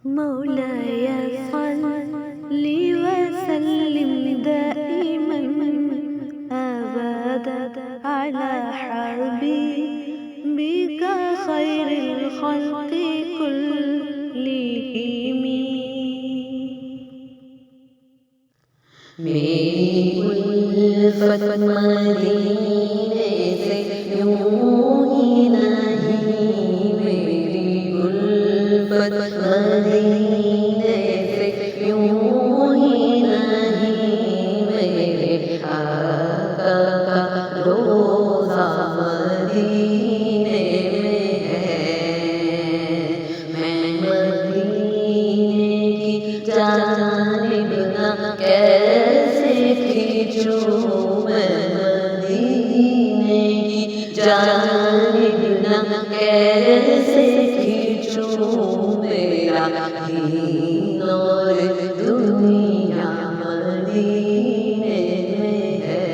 مولاي صل وسلم دائما أبدا على حبيبك خير الخلق كلهم. میری الفت مدینے سے یوں ہی نہیں، میری الفت مدینے سے یوں ہی نہیں، میرے آقا کا روضہ مدینے میں ہے، میں مدینے کی جانب نہ کیسے کھینچوں، میں مدینے کی جانب نہ کیسے کھینچوں، میرا دین اور دنیا مدینے میں ہے۔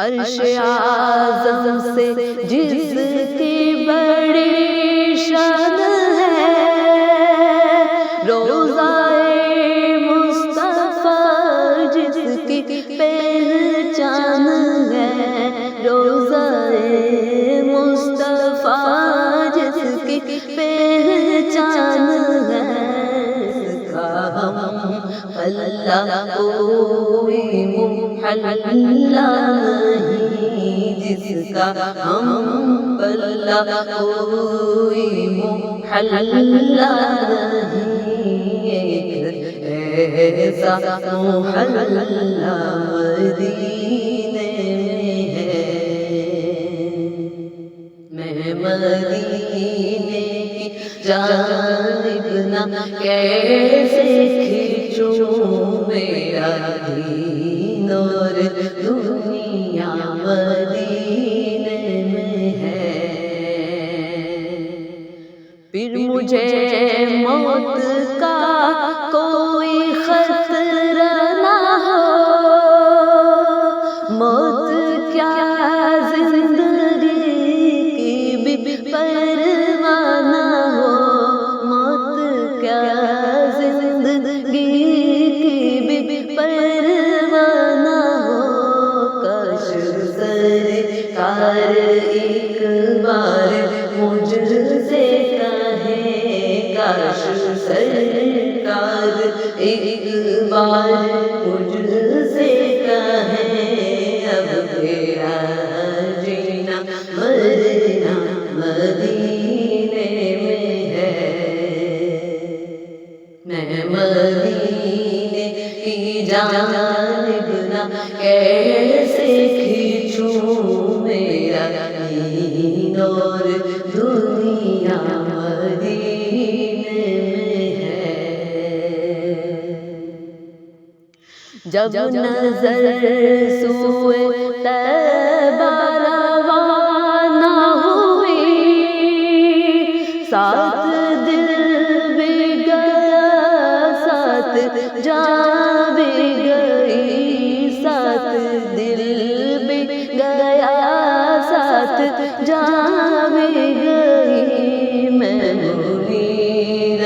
عرش اعظم سے جس کی بڑی شان ہے، روضہ مصطفیٰ جس کی پہچان ہے، روضہ مصطفیٰ جس کی پہچان ہے، اس کا ہم اللہ کوئی محلہ نہیں، جس کا ہم اللہ کوئی محلہ نہیں، ایسا محلہ مدینے میں ہے، میں مدینے کی جانب نہ کیسے کھینچوں، میرا دین اور دنیا مدینے میں ہے۔ پھر مجھے موت کا کوئی خطرہ نہ ہو، موت کیا زندگی کی بھی پرواہ نہ ہو، موت کیا زندگی کی بھی پرواہ نہ ہو، کاش سرکار ایک بار مجھ سے کہے، کاش سرکار ایک بار مجھ سے کہے، اب تیرا جینا مرنا مدینے میں ہے، میں مدینے کی جانب نہ کیسے کھینچوں، میرا دین اور دنیا مدینے میں ہے۔ جب نظر سوئے طیبہ روانہ ہوئی، ساتھ دل بھی گیا ساتھ جان بھی گئی، ساتھ دل بھی گیا ساتھ جان بھی گئی، میں منیر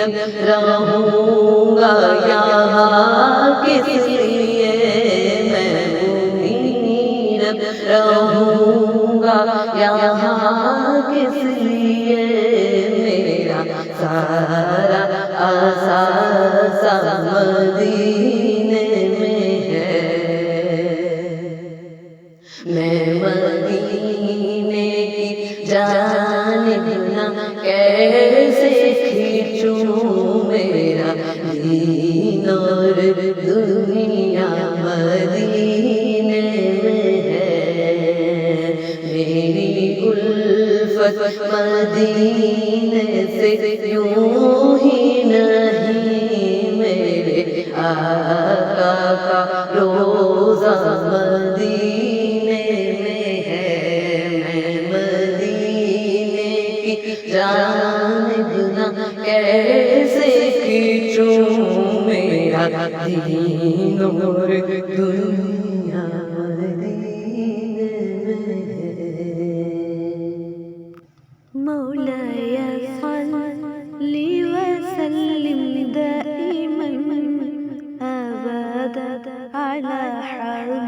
رہوں گا یہاں کس لیے، میں منیر رہوں گا یہاں کس لیے، میرا سارا اثاثہ مدینے میں ہے، میں مدینے کی جانب نہ کیسے کھینچوں، میرا دین اور دنیا مدینے میں ہے، میری الفت مدینے سے یوں ہی نہیں، میرے آقا کا روضہ مدینے میں ہے، میں مدینے کی جانب نہ کیسے کھینچوں، میرا دین اور دنیا مدینے میں ہے۔ مولاي صل على حرب